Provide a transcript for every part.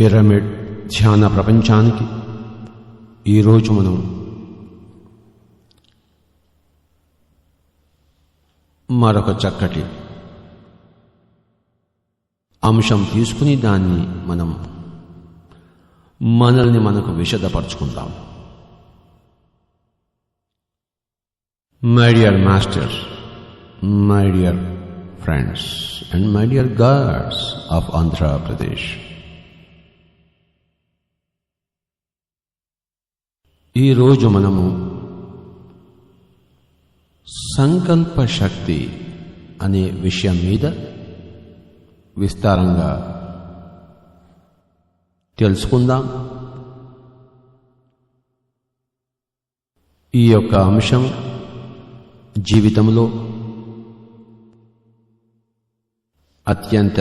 Pyramid ధ్యాన ప్రపంచానికి ఈరోజు మనం మరొక చక్కటి అంశం తీసుకుని దాన్ని మనల్ని మనకు విశదపరచుకుందాం. My dear masters, my dear friends and my dear gods of Andhra Pradesh, ఈరోజు మనము సంకల్ప శక్తి అనే విషయం మీద విస్తారంగా తెలుసుకుందాం. ఈ యొక్క అంశం జీవితంలో అత్యంత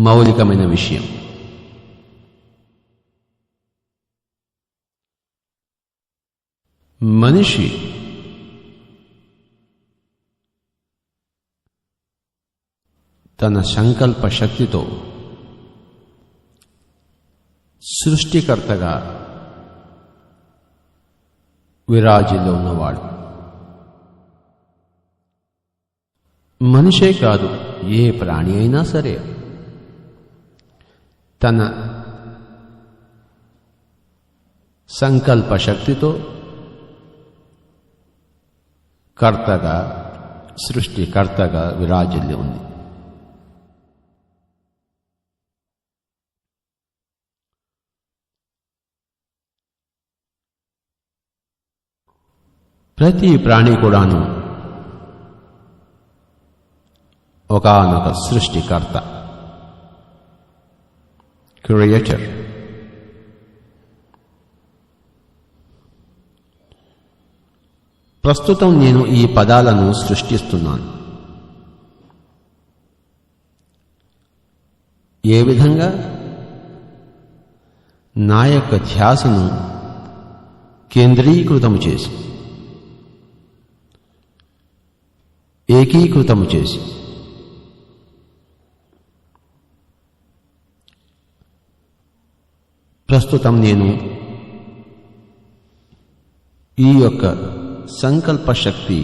మౌలికమైన విషయం. మనిషి తన సంకల్ప శక్తితో సృష్టికర్తగా విరాజిల్లు ఉన్నవాడు. మనిషే కాదు, ఏ ప్రాణి అయినా సరే తన సంకల్ప శక్తితో కర్తగా, సృష్టికర్తగా విరాజిల్లి ఉంది. ప్రతి ప్రాణి కూడాను ఒకానొక సృష్టికర్త, క్రియేటర్. ప్రస్తుతం నేను ఈ పదాలను సృష్టిస్తున్నాను. ఏ విధంగా నా యొక్క ధ్యాసను కేంద్రీకృతము చేసి, ఏకీకృతము చేసి ప్రస్తుతం నేను ఈ యొక్క సంకల్ప శక్తి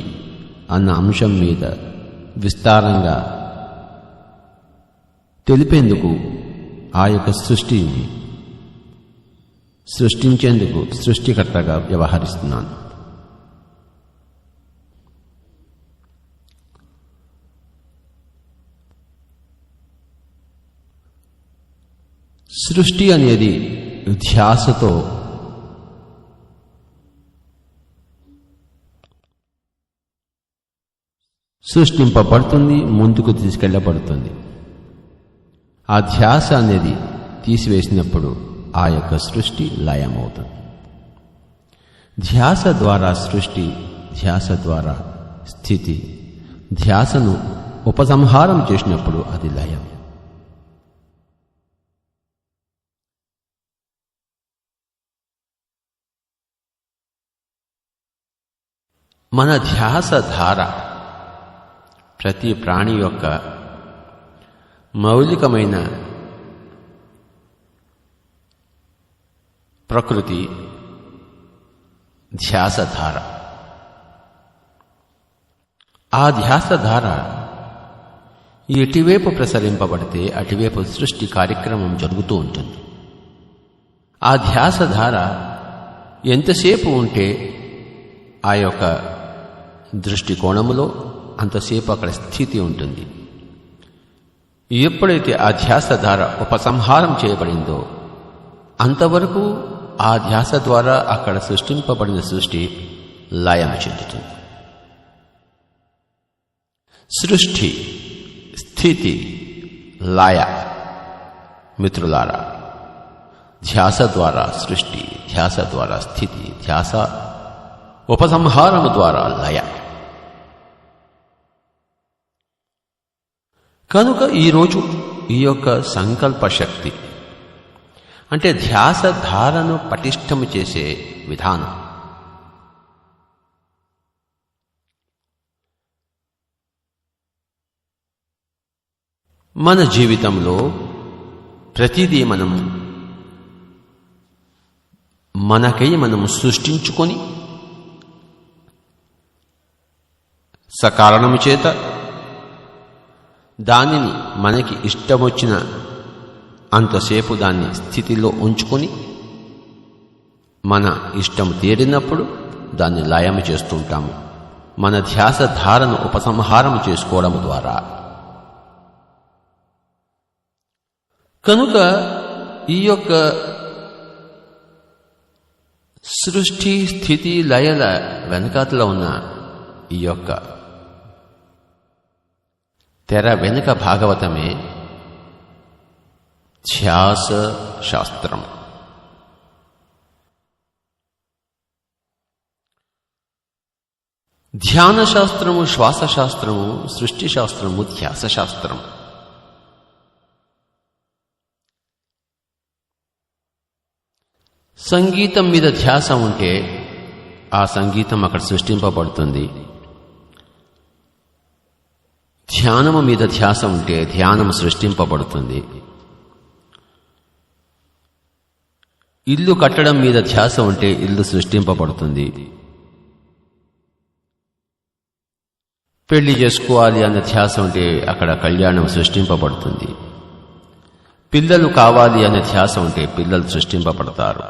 అన్న అంశం మీద విస్తారంగా తెలిపేందుకు ఆ యొక్క సృష్టిని సృష్టించేందుకు సృష్టికర్తగా వ్యవహరిస్తున్నాను. సృష్టి అనేది ధ్యాసతో సృష్టింపబడుతుంది, ముందుకు తీసుకెళ్లబడుతుంది. ఆ ధ్యాస అనేది తీసివేసినప్పుడు ఆ యొక్క సృష్టి లయమవుతుంది. ధ్యాస ద్వారా సృష్టి, ధ్యాస ద్వారా స్థితి, ధ్యాసను ఉపసంహారం చేసినప్పుడు అది లయం. మన ధ్యాస ధార ప్రతి ప్రాణి యొక్క మౌలికమైన ప్రకృతి ధ్యాసధార. ఆ ధ్యాసధార ఎటువైపు ప్రసరింపబడితే అటువైపు సృష్టి కార్యక్రమం జరుగుతూ ఉంటుంది. ఆ ధ్యాసధార ఎంతసేపు ఉంటే ఆ యొక్క దృష్టికోణములో అంతసేపు అక్కడ స్థితి ఉంటుంది. ఎప్పుడైతే ఆ ధ్యాసధార ఉపసంహారం చేయబడిందో అంతవరకు ఆ ధ్యాస ద్వారా అక్కడ సృష్టింపబడిన సృష్టి లయం చెందుతుంది. సృష్టి, స్థితి, లయ. మిత్రులారా, ధ్యాస ద్వారా సృష్టి, ధ్యాస ద్వారా స్థితి, ధ్యాస ఉపసంహారము ద్వారా లయ. కనుక ఈరోజు ఈ యొక్క సంకల్ప శక్తి అంటే ధ్యాస ధారను పటిష్టము చేసే విధానం, మన జీవితంలో ప్రతిదీ మనకై మనం సృష్టించుకొని సకారణము చేత దానిని మనకి ఇష్టమొచ్చిన అంతసేపు దాన్ని స్థితిలో ఉంచుకొని మన ఇష్టం తీరినప్పుడు దాన్ని లయము చేస్తుంటాము మన ధ్యాస ధారను ఉపసంహారం చేసుకోవడం ద్వారా. కనుక ఈ యొక్క సృష్టి స్థితి లయల వెనకాతలో ఉన్న ఈ యొక్క తెర వెనుక భాగవతమే ధ్యాస శాస్త్రం. ధ్యాన శాస్త్రము శ్వాస శాస్త్రము, సృష్టి శాస్త్రము ధ్యాస శాస్త్రం. సంగీతం మీద ధ్యాస ఉంటే ఆ సంగీతం అక్కడ సృష్టింపబడుతుంది. ధ్యానము మీద ధ్యాస ఉంటే ధ్యానము సృష్టింపబడుతుంది. ఇల్లు కట్టడం మీద ధ్యాస ఉంటే ఇల్లు సృష్టింపబడుతుంది. పెళ్లి చేసుకోవాలి అన్న ధ్యాస ఉంటే అక్కడ కళ్యాణం సృష్టింపబడుతుంది. పిల్లలు కావాలి అనే ధ్యాస ఉంటే పిల్లలు సృష్టింపబడతారు.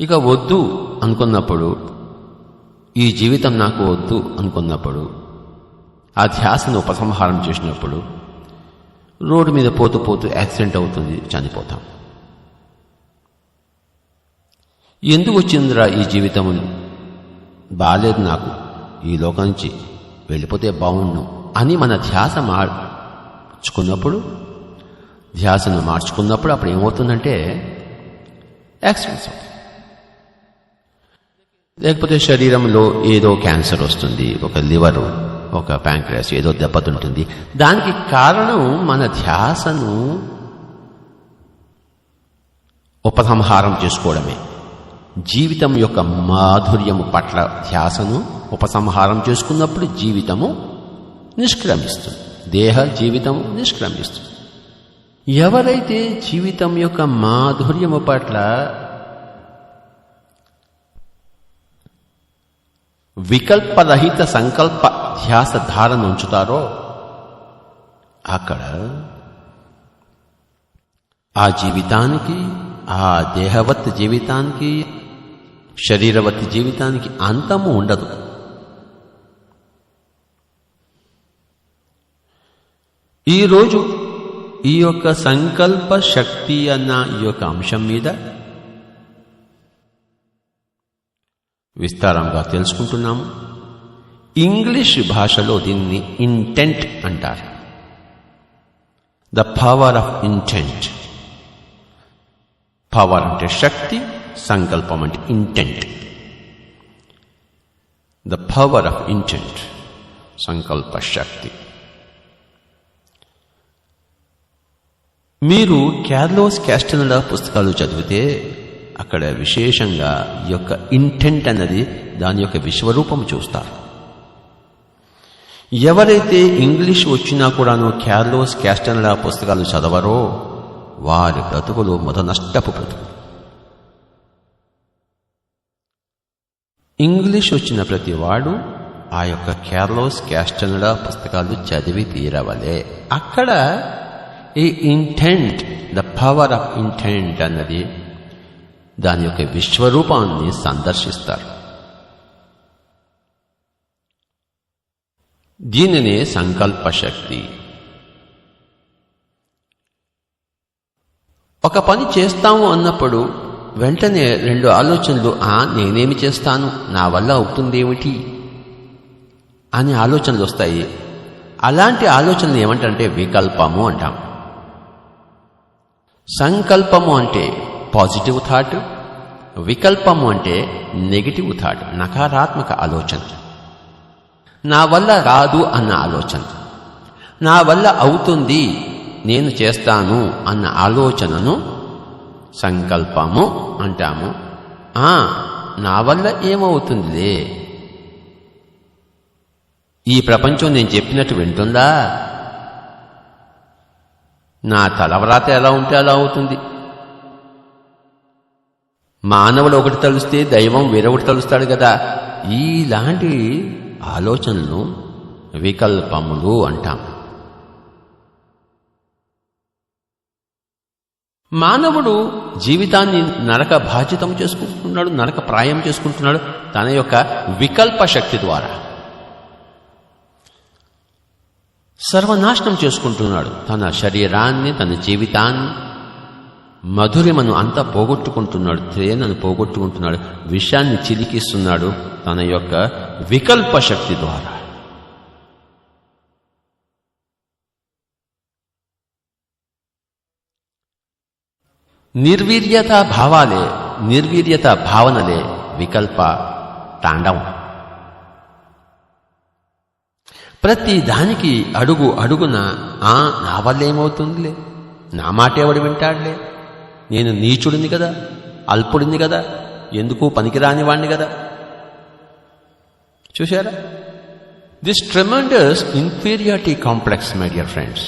ఇక వద్దు అనుకున్నప్పుడు, ఈ జీవితం నాకు వద్దు అనుకున్నప్పుడు, ఆ ధ్యాసను ఉపసంహారం చేసినప్పుడు రోడ్డు మీద పోతూ పోతూ యాక్సిడెంట్ అవుతుంది, చనిపోతాం. ఎందుకు వచ్చిందిరా ఈ జీవితం, బాలేదు నాకు, ఈ లోకం నుంచి వెళ్ళిపోతే బాగుండు అని మన ధ్యాసను మార్చుకున్నప్పుడు అప్పుడు ఏమవుతుందంటే యాక్సిడెంట్స్ అవుతాయి. లేకపోతే శరీరంలో ఏదో క్యాన్సర్ వస్తుంది, ఒక లివరు, ఒక ప్యాంక్రియాస్ ఏదో దెబ్బతింటుంది. దానికి కారణం మన ధ్యాసను ఉపసంహారం చేసుకోవడమే. జీవితం యొక్క మాధుర్యము పట్ల ధ్యాసను ఉపసంహారం చేసుకున్నప్పుడు జీవితము నిష్క్రమిస్తుంది, దేహ జీవితము నిష్క్రమిస్తుంది. ఎవరైతే జీవితం యొక్క మాధుర్యము పట్ల వికల్పరహిత సంకల్ప ధ్యాస ధారణ ఉంచుతారో అక్కడ ఆ జీవితానికి, ఆ దేహవత్ జీవితానికి, శరీరవత్ జీవితానికి అంతము ఉండదు. ఈరోజు ఈ యొక్క సంకల్ప శక్తి అన్న ఈ యొక్క అంశం మీద విస్తారంగా తెలుసుకుంటున్నాము. ఇంగ్లీష్ భాషలో దీన్ని ఇంటెంట్ అంటారు. The power of intent. Power అంటే శక్తి, సంకల్పం అంటే intent. The power of intent, సంకల్ప శక్తి. మీరు కార్లోస్ క్యాస్టనెడా పుస్తకాలు చదివితే అక్కడ విశేషంగా ఈ యొక్క ఇంటెంట్ అన్నది దాని యొక్క విశ్వరూపం చూస్తారు. ఎవరైతే ఇంగ్లీష్ వచ్చినా కూడాను కార్లోస్ క్యాస్టనెడా పుస్తకాలు చదవరో వారి బ్రతుకులు నష్టపు బ్రతుకులు. ఇంగ్లీష్ వచ్చిన ప్రతి వాడు ఆ యొక్క కార్లోస్ క్యాస్టనెడా పుస్తకాలు చదివి తీరవలే. అక్కడ ఈ intent, the power of intent అన్నది దాని యొక్క విశ్వరూపాన్ని సందర్శిస్తారు. దీనినే సంకల్ప శక్తి. ఒక పని చేస్తాము అన్నప్పుడు వెంటనే రెండు ఆలోచనలు, నేనేమి చేస్తాను, నా వల్ల అవుతుందేమిటి అనే ఆలోచనలు వస్తాయి. అలాంటి ఆలోచనలు ఏమంటారంటే వికల్పము అంటాం. సంకల్పము అంటే పాజిటివ్ థాట్, వికల్పము అంటే నెగిటివ్ థాట్, నకారాత్మక ఆలోచన. నా వల్ల రాదు అన్న ఆలోచన, నా వల్ల అవుతుంది, నేను చేస్తాను అన్న ఆలోచనను సంకల్పము అంటాము. నా వల్ల ఏమవుతుందిలే, ఈ ప్రపంచం నేను చెప్పినట్టు వింటుందా, నా తలవ్రాత ఎలా ఉంటే అలా అవుతుంది. మానవుడు ఒకటి తలుస్తే దైవం వేరొకటి తలుస్తాడు కదా. ఇలాంటి ఆలోచనలు వికల్పములు అంటాం. మానవుడు జీవితాన్ని నరక బాధ్యతం చేసుకుంటున్నాడు, నరక ప్రాయం చేసుకుంటున్నాడు తన యొక్క వికల్ప శక్తి ద్వారా. సర్వనాశనం చేసుకుంటున్నాడు తన శరీరాన్ని, తన జీవితాన్ని, మధురిమను అంతా పోగొట్టుకుంటున్నాడు, తేనెను పోగొట్టుకుంటున్నాడు, విషాన్ని చిలికిస్తున్నాడు తన యొక్క వికల్ప శక్తి ద్వారా. నిర్వీర్యత భావనలే వికల్ప తాండవం. ప్రతి దానికి అడుగు అడుగున నా వల్ల ఏమవుతుందిలే, నా మాట ఎవడు వింటాడులే, నేను నీచుడిని కదా, అల్పుడిని కదా, ఎందుకు పనికిరాని వాణ్ణి కదా. చూశారా? This tremendous inferiority complex my dear friends.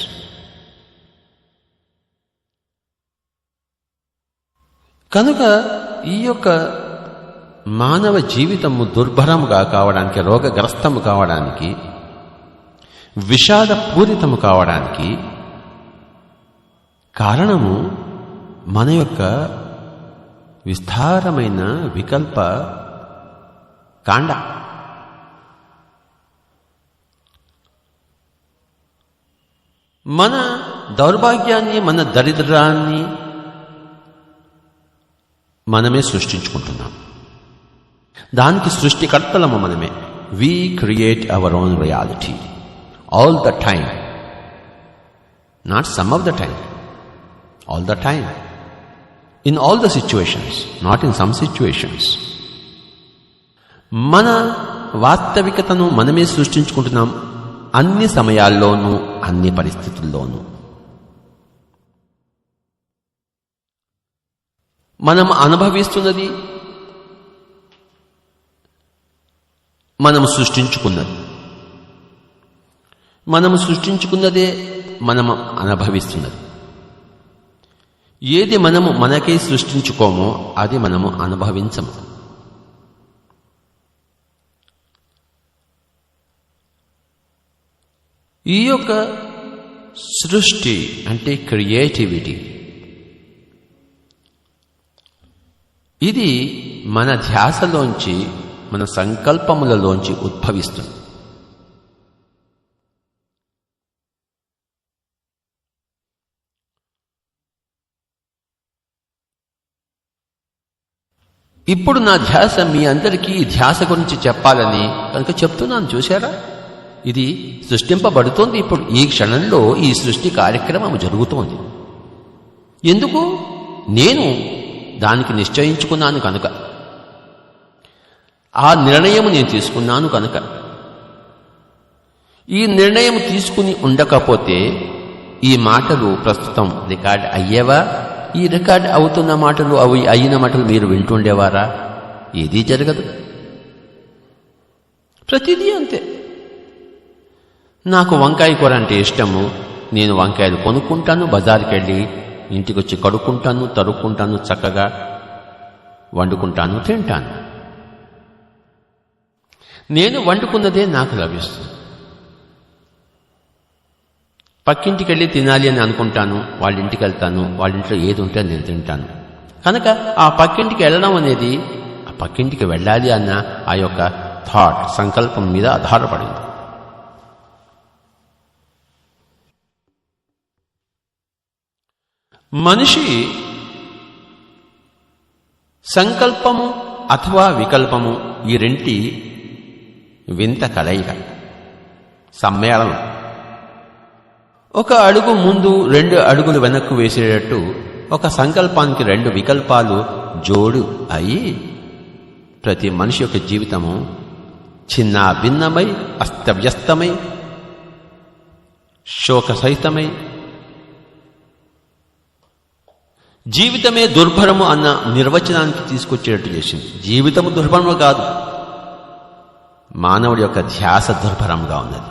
కనుక ఈ యొక్క మానవ జీవితము దుర్భరముగా కావడానికి, రోగగ్రస్తము కావడానికి, విషాదపూరితము కావడానికి కారణము మన యొక్క విస్తారమైన వికల్ప కాండ. మన దౌర్భాగ్యాన్ని, మన దరిద్రాన్ని మనమే సృష్టించుకుంటున్నాం. దానికి సృష్టికర్తలము మనమే. We create our own reality all the time, not some of the time, all the time, in all the situations, not in some situations. మన వాస్తవికతను మనమే సృష్టించుకుంటున్నాం, అన్ని సమయాల్లోనూ, అన్ని పరిస్థితుల్లోనూ. మనం అనుభవిస్తున్నది మనం సృష్టించుకున్నది, మనము సృష్టించుకున్నదే మనము అనుభవిస్తున్నది. ఏది మనము మనకే సృష్టించుకోమో అది మనము అనుభవించము. ఈ యొక్క సృష్టి అంటే క్రియేటివిటీ, ఇది మన ధ్యాసలోంచి, మన సంకల్పములలోంచి ఉద్భవిస్తుంది. ఇప్పుడు నా ధ్యాస మీ అందరికీ ఈ ధ్యాస గురించి చెప్పాలని కనుక చెప్తున్నాను. చూశారా? ఇది సృష్టింపబడుతోంది. ఇప్పుడు ఈ క్షణంలో ఈ సృష్టి కార్యక్రమం జరుగుతోంది. ఎందుకు? నేను దానికి నిశ్చయించుకున్నాను కనుక, ఆ నిర్ణయం నేను తీసుకున్నాను కనుక. ఈ నిర్ణయం తీసుకుని ఉండకపోతే ఈ మాటలు ప్రస్తుతం రికార్డ్ అయ్యేవా? ఈ రికార్డ్ అవుతున్న మాటలు, అవి అయిన మాటలు మీరు వింటుండేవారా? ఏదీ జరగదు. ప్రతిదీ అంతే. నాకు వంకాయ కూర అంటే ఇష్టము. నేను వంకాయలు కొనుక్కుంటాను, బజార్కి వెళ్ళి ఇంటికి వచ్చి కడుక్కుంటాను, తరుక్కుంటాను, చక్కగా వండుకుంటాను, తింటాను. నేను వండుకున్నదే నాకు లభిస్తుంది. పక్కింటికి వెళ్ళి తినాలి అని అనుకుంటాను, వాళ్ళ ఇంటికి వెళ్తాను, వాళ్ళ ఇంట్లో ఏది ఉంటే నేను తింటాను. కనుక ఆ పక్కింటికి వెళ్ళడం అనేది, ఆ పక్కింటికి వెళ్ళాలి అన్న ఆ యొక్క థాట్, సంకల్పం మీద ఆధారపడింది. మనిషి సంకల్పము అథవా వికల్పము, ఈ రెంటి వింత కలయిక, సమ్మేళనం. ఒక అడుగు ముందు 2 అడుగులు వెనక్కు వేసేటట్టు ఒక సంకల్పానికి 2 వికల్పాలు జోడు అయి ప్రతి మనిషి యొక్క జీవితము చిన్న భిన్నమై, అస్తవ్యస్తమై, శోకసహితమై, జీవితమే దుర్భరము అన్న నిర్వచనానికి తీసుకొచ్చేటట్టు చేసింది. జీవితము దుర్భరము కాదు, మానవుడి యొక్క ధ్యాస దుర్భరంగా ఉన్నది.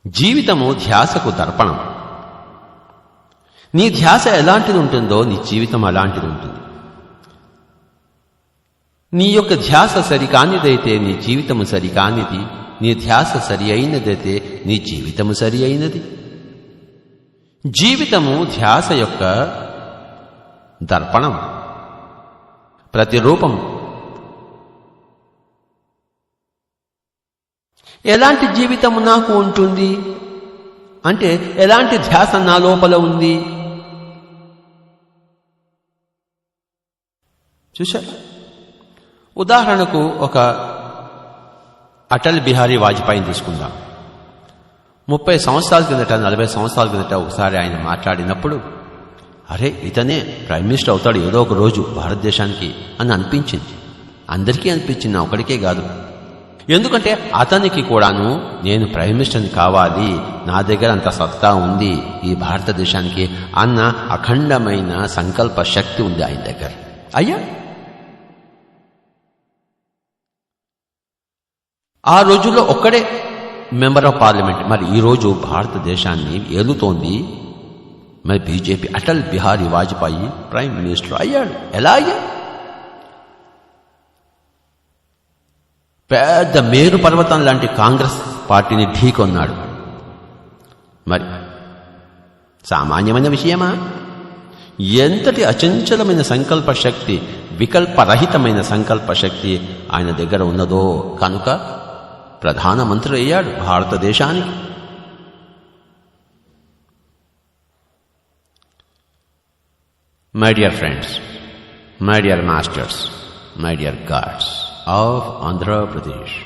జీవితము ధ్యాసకు దర్పణం. నీ ధ్యాస ఎలాంటిది ఉంటుందో నీ జీవితం అలాంటిది ఉంటుంది. నీ యొక్క ధ్యాస సరికానిదైతే నీ జీవితము సరికానిది, నీ ధ్యాస సరి అయినదైతే నీ జీవితము సరి అయినది. జీవితము ధ్యాస యొక్క దర్పణం, ప్రతిరూపం. ఎలాంటి జీవితము నాకు ఉంటుంది అంటే ఎలాంటి ధ్యాస నా లోపల ఉంది. చూశారు? ఉదాహరణకు ఒక అటల్ బిహారీ వాజ్పేయిని తీసుకుందాం. 30 సంవత్సరాల కిందట 40 సంవత్సరాల కిందట ఒకసారి ఆయన మాట్లాడినప్పుడు, అరే ఇతనే ప్రైమ్ మినిస్టర్ అవుతాడు ఏదో ఒక రోజు భారతదేశానికి అని అనిపించింది. అందరికీ అనిపించింది, ఒకడికే కాదు. ఎందుకంటే అతనికి కూడాను నేను ప్రైమ్ మినిస్టర్ని కావాలి, నా దగ్గర అంత సత్తా ఉంది ఈ భారతదేశానికి అన్న అఖండమైన సంకల్ప శక్తి ఉంది ఆయన దగ్గర. అయ్యా ఆ రోజుల్లో ఒక్కడే మెంబర్ ఆఫ్ పార్లమెంట్. మరి ఈరోజు భారతదేశాన్ని ఏలుతోంది మరి BJP. Atal Bihari Vajpayee prime minister అయ్యాడు. ఎలా అయ్యా? పెద్ద మేరు పర్వతం లాంటి కాంగ్రెస్ పార్టీని ఢీకొన్నాడు. మరి సామాన్యమైన విషయమా? ఎంతటి అచంచలమైన సంకల్ప శక్తి, వికల్పరహితమైన సంకల్ప శక్తి ఆయన దగ్గర ఉన్నదో కనుక ప్రధానమంత్రి అయ్యాడు భారతదేశానికి. My dear friends, my dear masters, my dear gods of Andhra Pradesh,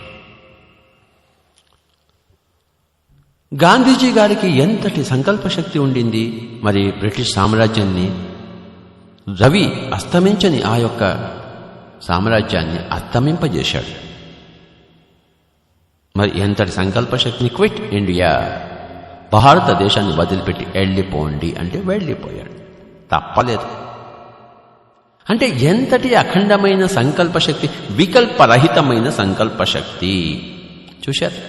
Gandhiji గారికి ఎంతటి సంకల్ప శక్తి ఉండింది. మరి బ్రిటిష్ సామ్రాజ్యాన్ని, రవి అస్తమించని ఆ యొక్క సామ్రాజ్యాన్ని అస్తమింపజేశాడు. మరి ఎంతటి సంకల్ప శక్తిని. క్విట్ ఇండియా, భారతదేశాన్ని వదిలిపెట్టి వెళ్ళిపోండి అంటే వెళ్ళిపోయాడు, తప్పలేదు. అంటే ఎంతటి అఖండమైన సంకల్ప శక్తి, వికల్పరహితమైన సంకల్ప శక్తి. చూశారు?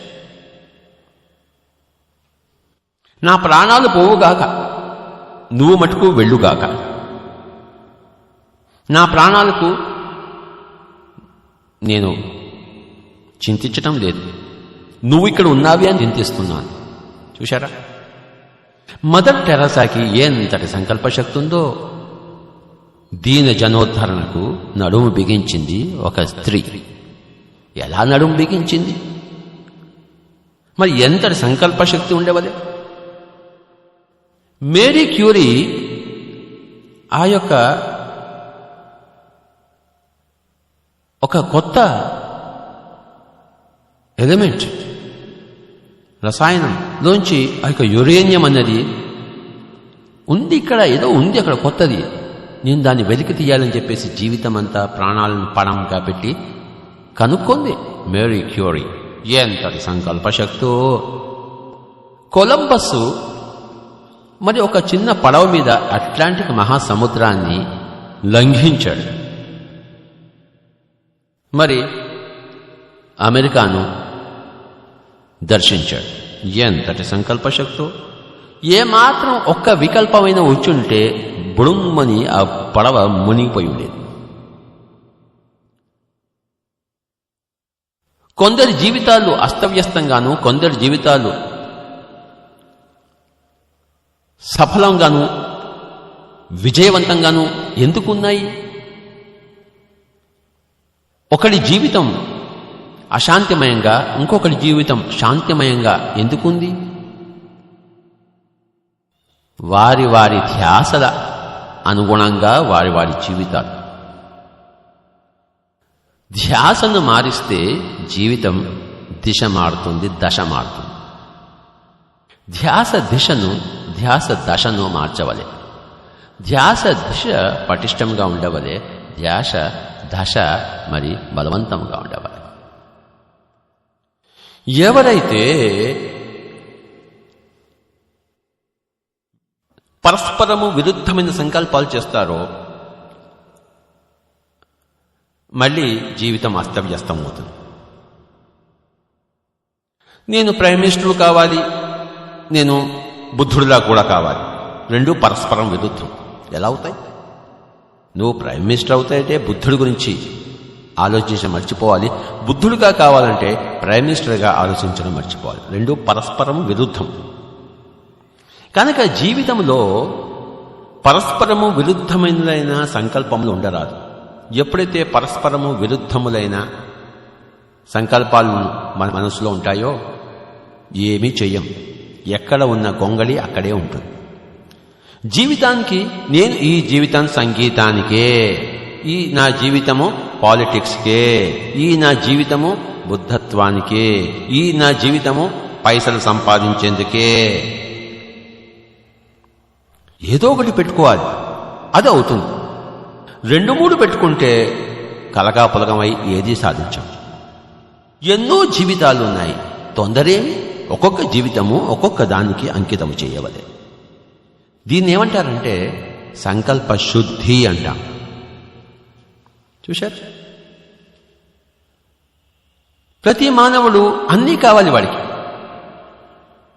నా ప్రాణాలు పోవుగాక, నువ్వు మటుకు వెళ్ళుగాక. నా ప్రాణాలకు నేను చింతించటం లేదు, నువ్వు ఇక్కడ ఉన్నావి అని చింతిస్తున్నాను. చూశారా? మదర్ టెరెసాకి ఎంతటి సంకల్ప శక్తి ఉందో. దీన జనోద్ధరణకు నడుము బిగించింది ఒక స్త్రీ. ఎలా నడుము బిగించింది? మరి ఎంతటి సంకల్ప శక్తి ఉండేవలే. మేరీ క్యూరీ ఆ యొక్క ఒక కొత్త ఎలిమెంట్, రసాయనంలోంచి ఆ యొక్క యురేనియం అన్నది ఉంది, ఇక్కడ ఏదో ఉంది అక్కడ కొత్తది, నేను దాన్ని వెలికి తీయాలని చెప్పేసి జీవితం అంతా ప్రాణాలను పణంగా పెట్టి కనుక్కుంది మేరీ క్యూరీ. ఎంతటి సంకల్ప శక్తో. కొలంబస్ మరి ఒక చిన్న పడవ మీద అట్లాంటిక్ మహాసముద్రాన్ని లంఘించాడు. మరి అమెరికాను దర్శించాడు. ఎంతటి సంకల్ప శక్తో. ఏమాత్రం ఒక్క వికల్పమైన వచ్చుంటే బుడుమ్మని ఆ పడవ మునిగిపోయి ఉండేది. కొందరి జీవితాలు అస్తవ్యస్తంగాను, కొందరి జీవితాలు సఫలంగాను విజయవంతంగాను ఎందుకున్నాయి? ఒకడి జీవితం అశాంతిమయంగా, ఇంకొకటి జీవితం శాంతిమయంగా ఎందుకుంది? వారి వారి ధ్యాసల అనుగుణంగా వారి వారి జీవితాలు. ధ్యాసను మారిస్తే జీవితం దిశ మారుతుంది, దశ మారుతుంది. ధ్యాస దిశను, ధ్యాస దశను మార్చవలే. ధ్యాస దిశ పటిష్టంగా ఉండవలే, ధ్యాస దశ మరి బలవంతంగా ఉండవాలి. ఎవరైతే పరస్పరము విరుద్ధమైన సంకల్పాలు చేస్తారో మళ్ళీ జీవితం అస్తవ్యస్తం అవుతుంది. నేను ప్రైమ్ మినిస్టర్ కావాలి, నేను బుద్ధుడిలా కూడా కావాలి రెండు పరస్పరం విరుద్ధం. ఎలా అవుతాయి? నువ్వు ప్రైమ్ మినిస్టర్ అవుతాయంటే బుద్ధుడి గురించి ఆలోచించడం మర్చిపోవాలి, బుద్ధుడిగా కావాలంటే ప్రైమ్ మినిస్టర్గా ఆలోచించడం మర్చిపోవాలి. రెండు పరస్పరం విరుద్ధం. కనుక జీవితంలో పరస్పరము విరుద్ధములైన సంకల్పములు ఉండరాదు. ఎప్పుడైతే పరస్పరము విరుద్ధములైన సంకల్పాలు మన మనసులో ఉంటాయో ఏమీ చెయ్యం. ఎక్కడ ఉన్న గొంగళి అక్కడే ఉంటుంది. జీవితానికి నేను ఈ జీవితం సంగీతానికే, ఈ నా జీవితము పాలిటిక్స్కే, ఈ నా జీవితము బుద్ధత్వానికే, ఈ నా జీవితము పైసలు సంపాదించేందుకే, ఏదో ఒకటి పెట్టుకోవాలి. అది అవుతుంది. 2-3 పెట్టుకుంటే కలగాపులగమై ఏదీ సాధించం. ఎన్నో జీవితాలు ఉన్నాయి, తొందరేమి? ఒక్కొక్క జీవితము ఒక్కొక్క దానికి అంకితము చేయవలే. దీన్ని ఏమంటారంటే సంకల్ప శుద్ధి అంటాం. చూశారు? ప్రతి మానవుడు అన్నీ కావాలి. వాడికి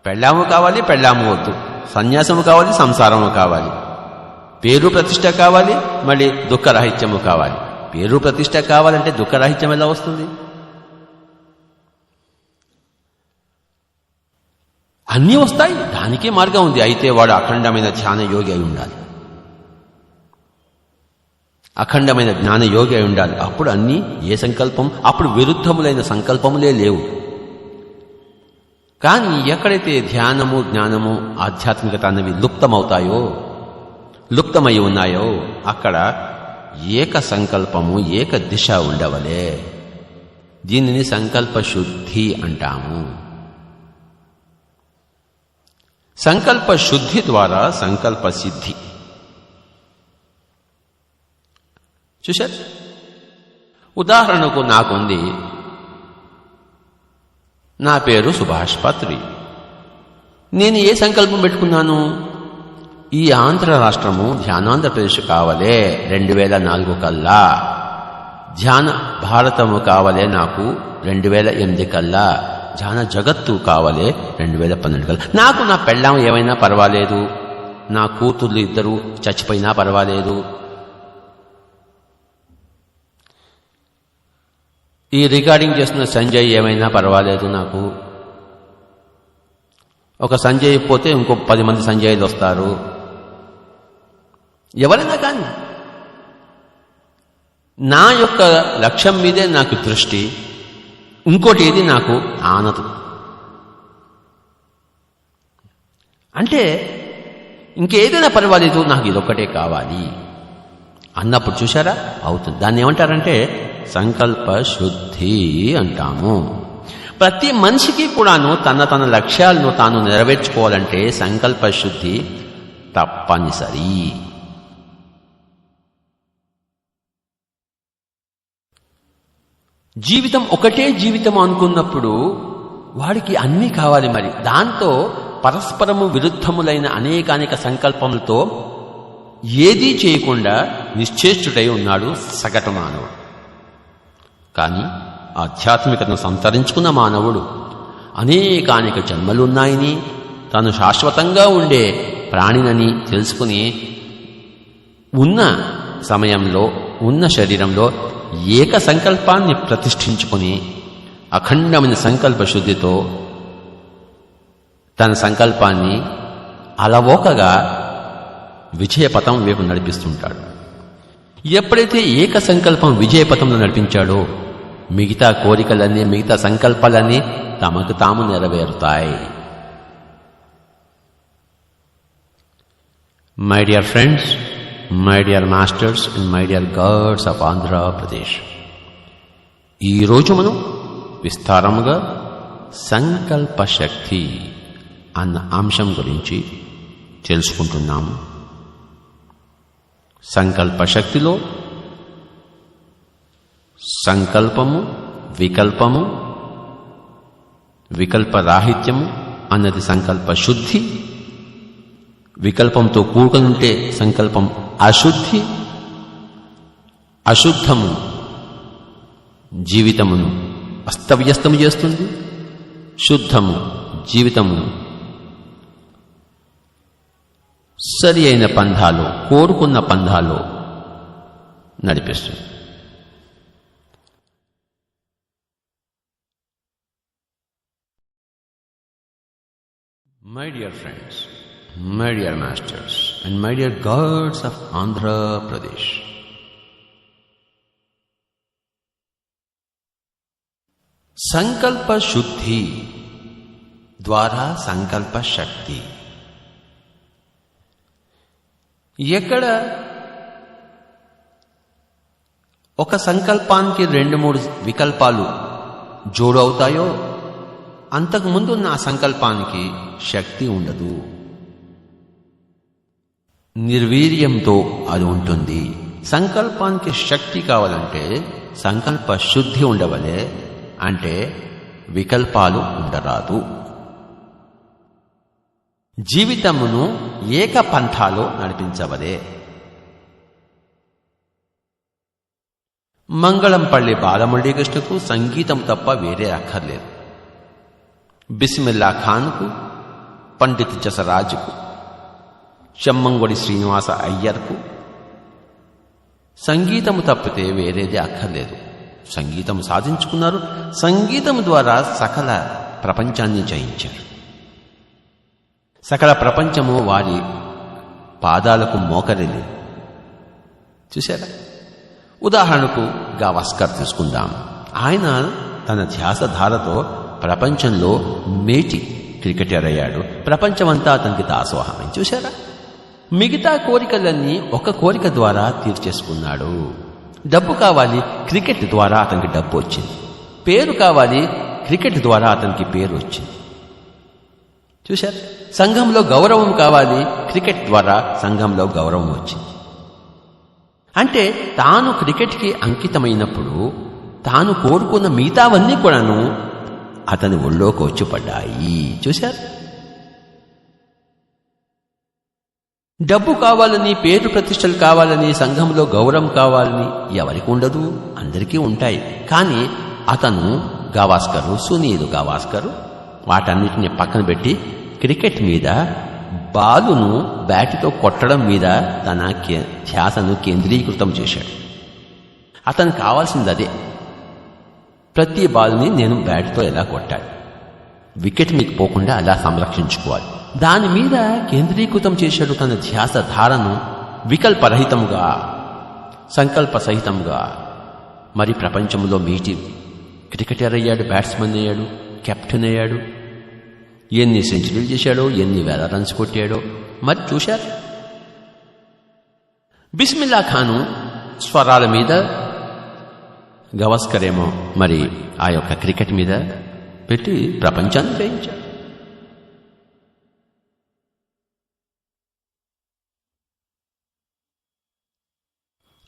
పెళ్ళాము కావాలి, పెళ్ళాము వద్దు, సన్యాసము కావాలి, సంసారము కావాలి, పేరు ప్రతిష్ట కావాలి, మళ్ళీ దుఃఖరాహిత్యము కావాలి. పేరు ప్రతిష్ట కావాలంటే దుఃఖరాహిత్యం ఎలా వస్తుంది? అన్నీ వస్తాయి, దానికే మార్గం ఉంది. అయితే వాడు అఖండమైన ధ్యాన యోగి అయి ఉండాలి, అఖండమైన జ్ఞాన యోగి అయి ఉండాలి. అప్పుడు అన్నీ ఏ సంకల్పం, అప్పుడు విరుద్ధములైన సంకల్పములే లేవు. కానీ ఎక్కడైతే ధ్యానము, జ్ఞానము, ఆధ్యాత్మికత అన్నవి లుప్తమై ఉన్నాయో అక్కడ ఏక సంకల్పము, ఏక దిశ ఉండవలే. దీనిని సంకల్ప శుద్ధి అంటాము. సంకల్ప శుద్ధి ద్వారా సంకల్ప సిద్ధి. చూశారు? ఉదాహరణకు నాకుంది, నా పేరు సుభాష్ పత్రి. నేను ఏ సంకల్పం పెట్టుకున్నాను? ఈ ఆంధ్ర రాష్ట్రము ధ్యానాంధ్రప్రదేశ్ కావాలే 2004 కల్లా, ధ్యాన భారతము కావాలే నాకు 2008 కల్లా, ధ్యాన జగత్తు కావాలే 2012 కల్లా. నాకు నా పెళ్ళాం ఏమైనా పర్వాలేదు, నా కూతుర్లు 2 చచ్చిపోయినా పర్వాలేదు, ఈ రికార్డింగ్ చేస్తున్న సంజయ్ ఏమైనా పర్వాలేదు, నాకు ఒక సంజయ్ పోతే ఇంకో 10 మంది సంజయ్లు వస్తారు, ఎవరైనా కానీ నా యొక్క లక్ష్యం మీదే నాకు దృష్టి, ఇంకోటి ఏది నాకు ఆనదు. అంటే ఇంకేదైనా పర్వాలేదు, నాకు ఇదొక్కటే కావాలి అన్నప్పుడు చూశారా అవుతుంది. దాన్ని ఏమంటారంటే సంకల్ప శుద్ధి అంటాము. ప్రతి మనిషికి కూడాను తన లక్ష్యాలను తాను నెరవేర్చుకోవాలంటే సంకల్ప శుద్ధి తప్పనిసరి. జీవితం ఒకటే జీవితం అనుకున్నప్పుడు వాడికి అన్నీ కావాలి. మరి దాంతో పరస్పరము విరుద్ధములైన అనేకానేక సంకల్పములతో ఏదీ చేయకుండా నిశ్చేష్టుడై ఉన్నాడు సగటు మానవుడు. కానీ ఆధ్యాత్మికతను సంతరించుకున్న మానవుడు అనేకానేక జన్మలున్నాయని, తాను శాశ్వతంగా ఉండే ప్రాణినని తెలుసుకుని ఉన్న సమయంలో, ఉన్న శరీరంలో ఏక సంకల్పాన్ని ప్రతిష్ఠించుకుని అఖండమైన సంకల్ప శుద్ధితో తన సంకల్పాన్ని అలవోకగా విజయపథం వైపు నడిపిస్తుంటాడు. ఎప్పుడైతే ఏక సంకల్పం విజయపథంలో నడిపించాడో మిగతా కోరికలన్నీ, మిగతా సంకల్పాలన్నీ తమకు తాము నెరవేరుతాయి. My dear friends, my dear masters and my dear gods of Andhra Pradesh, ఈరోజు మనం విస్తారముగా సంకల్ప శక్తి అన్న అంశం గురించి తెలుసుకుంటున్నాము. సంకల్ప శక్తిలో సంకల్పము, వికల్పము, వికల్పరాహిత్యము అన్నది సంకల్ప శుద్ధి. వికల్పంతో కూడుకొని ఉంటే సంకల్పం అశుద్ధి. అశుద్ధము జీవితమును అస్తవ్యస్తము చేస్తుంది, శుద్ధము జీవితమును సరి అయిన పంథాలు, కోరుకున్న పంథాలు నడిపిస్తుంది. My dear friends, my dear masters, and my dear gods of Andhra Pradesh, సంకల్ప శుద్ధి ద్వారా సంకల్ప శక్తి. ఎక్కడ ఒక సంకల్పానికి 2-3 వికల్పాలు జోడు అవుతాయో అంతకుముందు ఉన్న ఆ సంకల్పానికి శక్తి ఉండదు, నిర్వీర్యంతో అది ఉంటుంది. సంకల్పానికి శక్తి కావాలంటే సంకల్ప శుద్ధి ఉండవలే, అంటే వికల్పాలు ఉండరాదు. జీవితమును ఏక పంథాలో నడిపించవలే. మంగళంపల్లి బాలమురళీకృష్ణకు సంగీతం తప్ప వేరే అక్కర్లేదు. బిస్మిల్లా ఖాన్కు, పండిత్ జసరాజుకు, చెమ్మంగొడి శ్రీనివాస అయ్యర్కు సంగీతము తప్పితే వేరేది అక్కర్లేదు. సంగీతం సాధించుకున్నారు. సంగీతం ద్వారా సకల ప్రపంచాన్ని జయించారు. సకల ప్రపంచము వారి పాదాలకు మోకరిల్లి. చూశారా? ఉదాహరణకు గావస్కర్ తీసుకుందాం. ఆయన తన ధ్యాసధారతో ప్రపంచంలో మేటి క్రికెటర్ అయ్యాడు. ప్రపంచమంతా అతనికి దాసోహం. చూశారా? మిగతా కోరికలన్నీ ఒక కోరిక ద్వారా తీర్చేసుకున్నాడు. డబ్బు కావాలి, క్రికెట్ ద్వారా అతనికి డబ్బు వచ్చింది. పేరు కావాలి, క్రికెట్ ద్వారా అతనికి పేరు వచ్చింది. చూశారు? సంఘంలో గౌరవం కావాలి, క్రికెట్ ద్వారా సంఘంలో గౌరవం వచ్చింది. అంటే తాను క్రికెట్కి అంకితమైనప్పుడు తాను కోరుకున్న మిగతావన్నీ కూడాను అతని ఒళ్ళోకి వచ్చి పడ్డాయి. చూశారు? డబ్బు కావాలని, పేరు ప్రతిష్టలు కావాలని, సంఘంలో గౌరవం కావాలని ఎవరికి ఉండదు? అందరికీ ఉంటాయి. కానీ అతను గావాస్కరు, సునీల్ గావాస్కరు వాటన్నిటిని పక్కన పెట్టి క్రికెట్ మీద, బాలును బ్యాటుతో కొట్టడం మీద తన ధ్యాసను కేంద్రీకృతం చేశాడు. అతనికి కావాల్సింది అదే. ప్రతి బాలుని నేను బ్యాటుతో ఎలా కొట్టాలి, వికెట్ మీకు పోకుండా అలా సంరక్షించుకోవాలి, దాని మీద కేంద్రీకృతం చేశాడు తన ధ్యాస ధారను. వికల్పరహితంగా, సంకల్ప సహితంగా. మరి ప్రపంచంలో మీటి క్రికెటర్ అయ్యాడు, బ్యాట్స్మెన్ అయ్యాడు, కెప్టెన్ అయ్యాడు. ఎన్ని సెంచరీలు చేశాడో, ఎన్ని వేల రన్స్ కొట్టాడో మరి చూశారు. బిస్మిల్లా ఖాను స్వరాల మీద, గవాస్కర్ ఏమో మరి ఆ యొక్క క్రికెట్ మీద పెట్టి ప్రపంచాన్ని జయించాడు.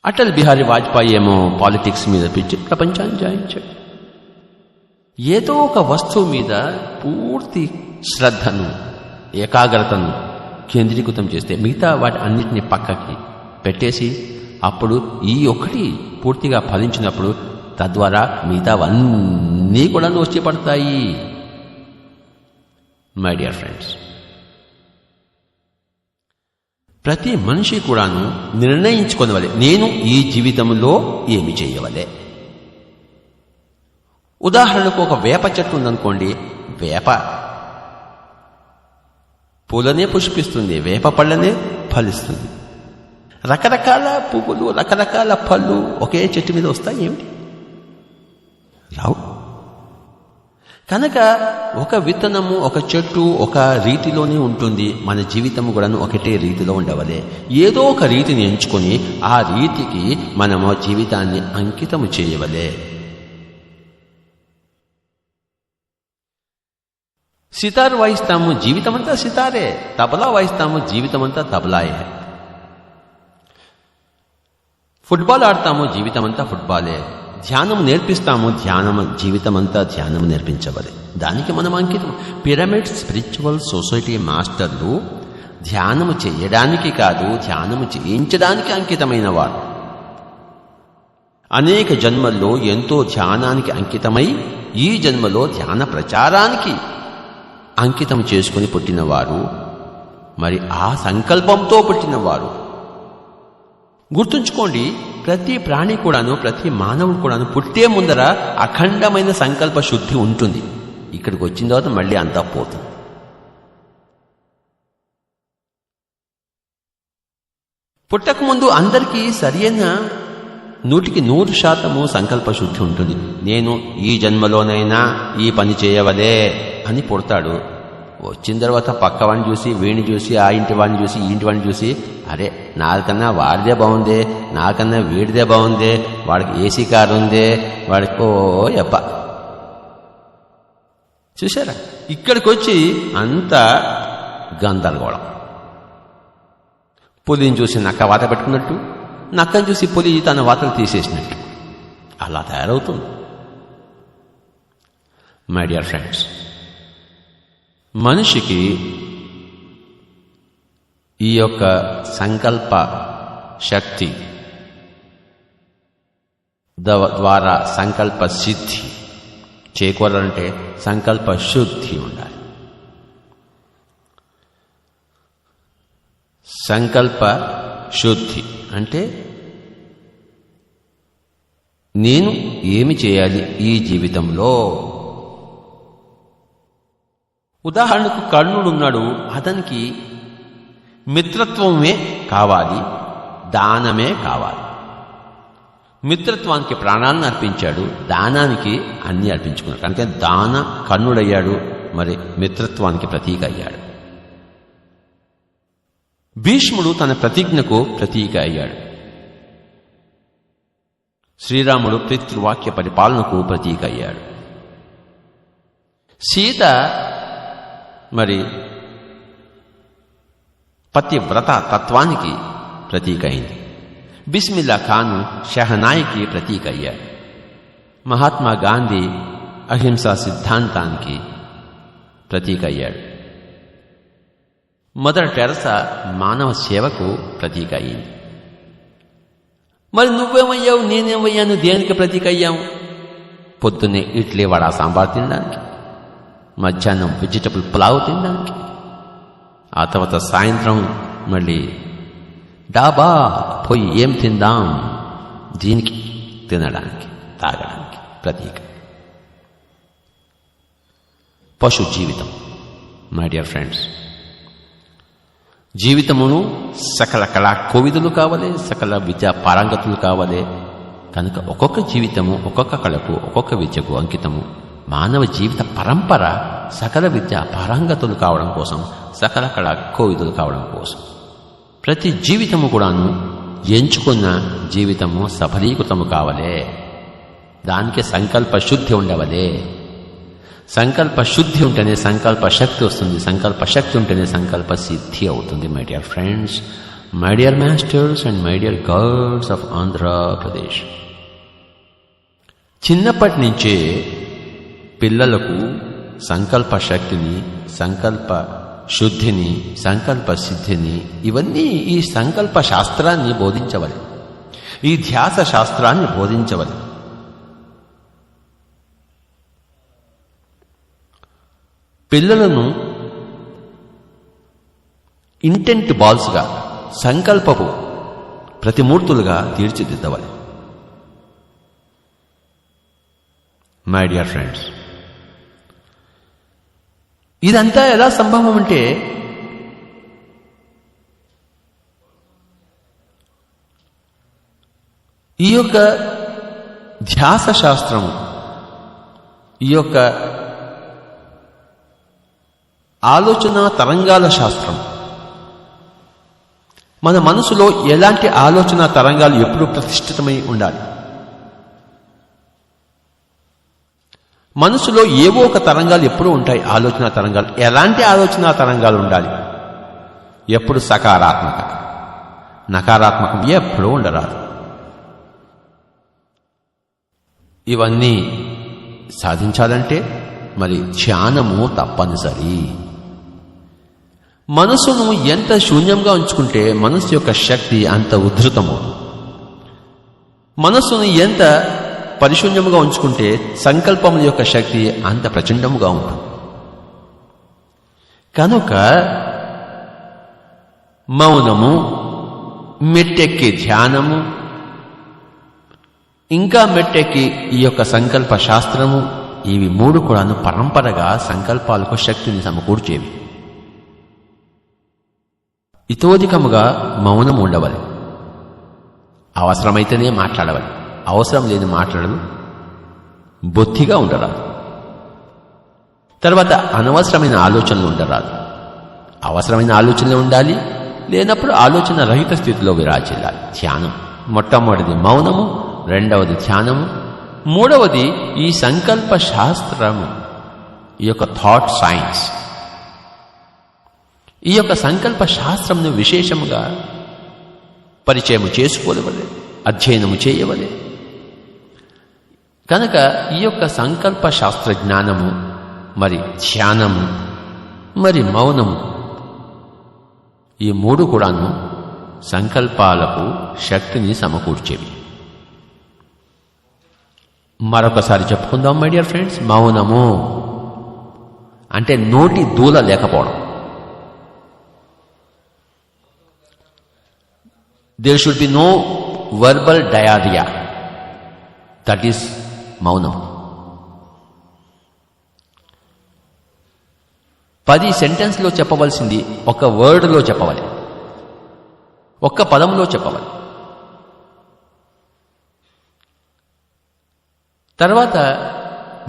అటల్ బిహారీ వాజ్పేయి ఏమో పాలిటిక్స్ మీద పెట్టి ప్రపంచాన్ని జయించాడు. ఏదో ఒక వస్తువు మీద పూర్తి శ్రద్ధను, ఏకాగ్రతను కేంద్రీకృతం చేస్తే మిగతా వాటి అన్నిటినీ పక్కకి పెట్టేసి అప్పుడు ఈ ఒక్కటి పూర్తిగా ఫలించినప్పుడు తద్వారా మిగతావన్నీ కూడా వచ్చి పడతాయి. మై డియర్ ఫ్రెండ్స్, ప్రతి మనిషి కూడాను నిర్ణయించుకోవలే, నేను ఈ జీవితంలో ఏమి చేయవలే. ఉదాహరణకు ఒక వేప చెట్టు ఉందనుకోండి. వేప పూలనే పుష్పిస్తుంది, వేప పళ్ళనే ఫలిస్తుంది. రకరకాల పువ్వులు, రకరకాల పళ్ళు ఒకే చెట్టు మీద వస్తాయి ఏమిటి? రావు. కనుక ఒక విత్తనము, ఒక చెట్టు ఒక రీతిలోనే ఉంటుంది. మన జీవితం కూడా ఒకటే రీతిలో ఉండవలే. ఏదో ఒక రీతిని ఎంచుకొని ఆ రీతికి మనము జీవితాన్ని అంకితము చేయవలే. సితారు వాయిస్తాము, జీవితమంతా సితారే. తబలా వాయిస్తాము, జీవితమంతా తబలాయే. ఫుట్బాల్ ఆడతాము, జీవితమంతా ఫుట్బాలే. ధ్యానం నేర్పిస్తాము, జీవితమంతా ధ్యానం నేర్పించవలే. దానికి మనం అంకితం. పిరమిడ్ స్పిరిచువల్ సొసైటీ మాస్టర్లు ధ్యానము చేయడానికి కాదు, ధ్యానము చేయించడానికి అంకితమైన వారు. అనేక జన్మల్లో ఎంతో ధ్యానానికి అంకితమై ఈ జన్మలో ధ్యాన ప్రచారానికి అంకితం చేసుకుని పుట్టినవారు మరి ఆ సంకల్పంతో పుట్టినవారు. గుర్తుంచుకోండి, ప్రతి ప్రాణి కూడాను, ప్రతి మానవుడు కూడాను పుట్టే ముందర అఖండమైన సంకల్ప శుద్ధి ఉంటుంది. ఇక్కడికి వచ్చిన తర్వాత మళ్ళీ అంతా పోతుంది. పుట్టకముందు అందరికీ సరియైన 100% సంకల్ప శుద్ధి ఉంటుంది. నేను ఈ జన్మలోనైనా ఈ పని చేయవలే అని పుడతాడు. వచ్చిన తర్వాత పక్కవాడిని చూసి, వీడిని చూసి, ఆ ఇంటి వాడిని చూసి, ఈ ఇంటి వాడిని చూసి, అరే నాకన్నా వాడిదే బాగుందే, నాకన్నా వీడిదే బాగుందే, వాడికి ఏసీ కారు ఉందే, వాడికి ఓ యప్ప. చూసారా, ఇక్కడికి వచ్చి అంత గందరగోళం. పులిని చూసి నక్క వాత పెట్టుకున్నట్టు, నక్కను చూసి పులి తన వాతలు తీసేసినట్టు అలా తయారవుతుంది. మై డియర్ ఫ్రెండ్స్, మనిషికి ఈ యొక్క సంకల్ప శక్తి ద్వారా సంకల్ప సిద్ధి చేకూరాలంటే సంకల్ప శుద్ధి ఉండాలి. సంకల్ప శుద్ధి అంటే నేను ఏమి చేయాలి ఈ జీవితంలో. ఉదాహరణకు కర్ణుడున్నాడు, అతనికి మిత్రత్వమే కావాలి, దానమే కావాలి. మిత్రత్వానికి ప్రాణాలను అర్పించాడు, దానానికి అన్ని అర్పించుకున్నాడు. అంటే దాన కర్ణుడయ్యాడు, మరి మిత్రత్వానికి ప్రతీక అయ్యాడు. భీష్ముడు తన ప్రతిజ్ఞకు ప్రతీక అయ్యాడు. శ్రీరాముడు పితృవాక్య పరిపాలనకు ప్రతీక అయ్యాడు. సీత మరి పతివ్రత తత్వానికి ప్రతీక అయింది. బిస్మిల్లా ఖాను షహనాయికి ప్రతీక అయ్యాడు. మహాత్మా గాంధీ అహింసా సిద్ధాంతానికి ప్రతీక అయ్యాడు. మదర్ టెరెసా మానవ సేవకు ప్రతీక అయ్యింది. మరి నువ్వేమయ్యావు, నేనేమయ్యాను, దేనికి ప్రతీక అయ్యావు? పొద్దున్నే ఇడ్లీ వడ సాంబార్ తినడానికి, మధ్యాహ్నం వెజిటబుల్ పులావ్ తినడానికి, ఆ తర్వాత సాయంత్రం మళ్ళీ డాబా పోయి ఏం తిందాం, దీనికి తినడానికి, తాగడానికి ప్రతీక. పశు జీవితం. మై డియర్ ఫ్రెండ్స్, జీవితమును సకల కళా కోవిదులు కావాలి, సకల విద్యా పారంగతులు కావాలి. కనుక ఒక్కొక్క జీవితము ఒక్కొక్క కళకు, ఒక్కొక్క విద్యకు అంకితము. మానవ జీవిత పరంపర సకల విద్యా పారంగతులు కావడం కోసం, సకల కళా కోవిదులు కావడం కోసం. ప్రతి జీవితము కూడాను ఎంచుకున్న జీవితము సఫలీకృతము కావలే. దానికి సంకల్ప శుద్ధి ఉండవలే. సంకల్ప శుద్ధి ఉంటేనే సంకల్ప శక్తి వస్తుంది. సంకల్ప శక్తి ఉంటేనే సంకల్ప సిద్ధి అవుతుంది. My dear friends, my dear masters and my dear girls of Andhra Pradesh, చిన్నప్పటి నుంచే పిల్లలకు సంకల్ప శక్తిని, సంకల్ప శుద్ధిని, సంకల్ప సిద్ధిని, ఇవన్నీ ఈ సంకల్ప శాస్త్రాన్ని బోధించవాలి. ఈ ధ్యాస శాస్త్రాన్ని బోధించవాలి. పిల్లలను ఇంటెంట్ బాల్స్గా, సంకల్పపు ప్రతిమూర్తులుగా తీర్చిదిద్దవాలి. మై డియర్ ఫ్రెండ్స్, ఇదంతా ఎలా సంభవం అంటే ఈ యొక్క ధ్యాస శాస్త్రము, ఈ యొక్క ఆలోచన తరంగాల శాస్త్రం, మన మనసులో ఎలాంటి ఆలోచన తరంగాలు ఎప్పుడూ ప్రతిష్ఠితమై ఉండాలి. మనసులో ఏవో ఒక తరంగాలు ఎప్పుడూ ఉంటాయి. ఆలోచన తరంగాలు, ఎలాంటి ఆలోచన తరంగాలు ఉండాలి? ఎప్పుడు సకారాత్మక, నకారాత్మకం ఎప్పుడూ ఉండరాదు. ఇవన్నీ సాధించాలంటే మరి ధ్యానము తప్పనిసరి. మనసును ఎంత శూన్యంగా ఉంచుకుంటే మనసు యొక్క శక్తి అంత ఉద్ధృతము. మనస్సును ఎంత పరిశూన్యముగా ఉంచుకుంటే సంకల్పముల యొక్క శక్తి అంత ప్రచండముగా ఉంటుంది. కనుక మౌనము, మెట్టెక్కి ధ్యానము, ఇంకా మెట్టెక్కి ఈ యొక్క సంకల్ప శాస్త్రము, ఇవి మూడు కూడాను పరంపరగా సంకల్పాలకు శక్తిని సమకూర్చేవి. ఇతోధికముగా మౌనం ఉండవలె. అవసరమైతేనే మాట్లాడవాలి, అవసరం లేని మాట్లాడలు బొత్తిగా ఉండరాదు. తర్వాత అనవసరమైన ఆలోచనలు ఉండరాదు. అవసరమైన ఆలోచనలు ఉండాలి, లేనప్పుడు ఆలోచన రహిత స్థితిలో విరాజిల్లాలి. ధ్యానం మొట్టమొదటిది మౌనము, రెండవది ధ్యానము, మూడవది ఈ సంకల్ప శాస్త్రము, ఈ యొక్క థాట్ సైన్స్. ఈ యొక్క సంకల్ప శాస్త్రంను విశేషముగా పరిచయము చేసుకోవలే, అధ్యయనము చేయవలే. కనుక ఈ యొక్క సంకల్ప శాస్త్ర జ్ఞానము, మరి ధ్యానము, మరి మౌనము, ఈ మూడు కూడాను సంకల్పాలకు శక్తిని సమకూర్చేవి. మరొకసారి చెప్పుకుందాం మై డియర్ ఫ్రెండ్స్. మౌనము అంటే నోటి దూల లేకపోవడం. There should be no verbal diarrhoea, that is మౌనం. 10 సెంటెన్స్లో చెప్పవలసింది ఒక వర్డ్లో చెప్పవాలి, ఒక్క పదంలో చెప్పవాలి. తర్వాత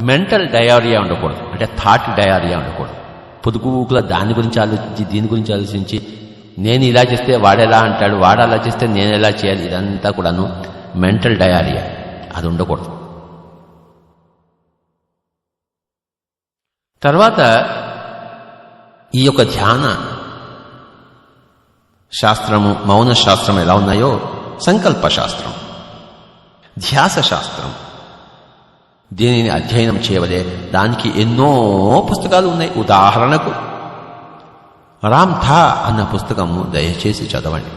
మెంటల్ డయారియా ఉండకూడదు, అంటే థాట్ డయారియా ఉండకూడదు. పొదుగులా దాని గురించి ఆలోచించి, దీని గురించి ఆలోచించి, నేను ఇలా చేస్తే వాడెలా అంటాడు, వాడు అలా చేస్తే నేను ఎలా చేయాలి, ఇదంతా కూడాను మెంటల్ డయారియా, అది ఉండకూడదు. తర్వాత ఈ యొక్క ధ్యాన శాస్త్రము, మౌన శాస్త్రం ఎలా ఉన్నాయో సంకల్ప శాస్త్రం, ధ్యాస శాస్త్రం, దీనిని అధ్యయనం చేయవలే. దానికి ఎన్నో పుస్తకాలు ఉన్నాయి. ఉదాహరణకు రామ్ థా అన్న పుస్తకము దయచేసి చదవండి.